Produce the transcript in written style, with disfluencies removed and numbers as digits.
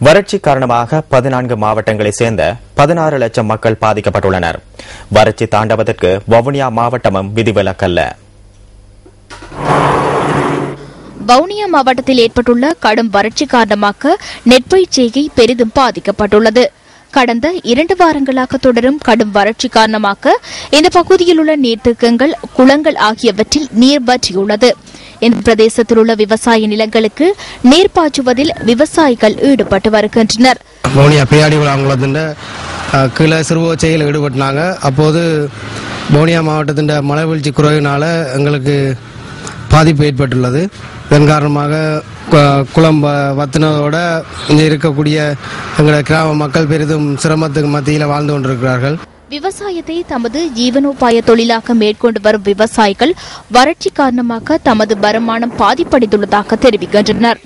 வறட்சி காரணமாக 14 மாவட்டங்களைச் சேர்ந்த 16 லட்சம் மக்கள் பாதிக்கப்பட்டுள்ளனர். வறட்சி தாண்டவதற்கு வவுனியா மாவட்டமும் விதிவிலக்கல்ல. வவுனியா மாவட்டத்தில் ஏற்பட்டுள்ள கடும் வறட்சி காரணமாக நெற்பயிர் செய்கை பெரிதும் பாதிக்கப்பட்டுள்ளது. கடந்த 2 வாரங்களாக தொடரும் கடும் வறட்சி காரணமாக இந்த பகுதியில் உள்ள நீர்த்தேக்கங்கள், குளங்கள் ஆகியவற்றில் நீர் வற்றியுள்ளது. இந்த பிரதேசத்தில் உள்ள விவசாய நிலங்களுக்கு நீர் பாய்ச்சுவதில் விவசாயிகள் ஈடுபட்டு வருகின்றனர். வவுனியா பேயாடி விழாங்குளத்தின் கீழே சிறுவோச்சையில் ஈடுபட்டாங்க. அப்போது வவுனியா மாவட்டத்தின் மழை வீழ்ச்சி குறைவினால எங்களுக்கு பாதிப்பு ஏற்பட்டுள்ளது. இதன் காரணமாக குளம் வத்தினதோட இங்கே இருக்கக்கூடிய எங்களுடைய கிராம மக்கள் பெரிதும் சிரமத்துக்கு மத்தியில் வாழ்ந்து கொண்டிருக்கிறார்கள். விவசாயத்தை தமது ஜீவனோபாய தொழிலாக மேற்கொண்டு வரும் விவசாயிகள் வறட்சி காரணமாக தமது வருமானம் பாதிப்படைந்துள்ளதாக தெரிவிக்கின்றனர்.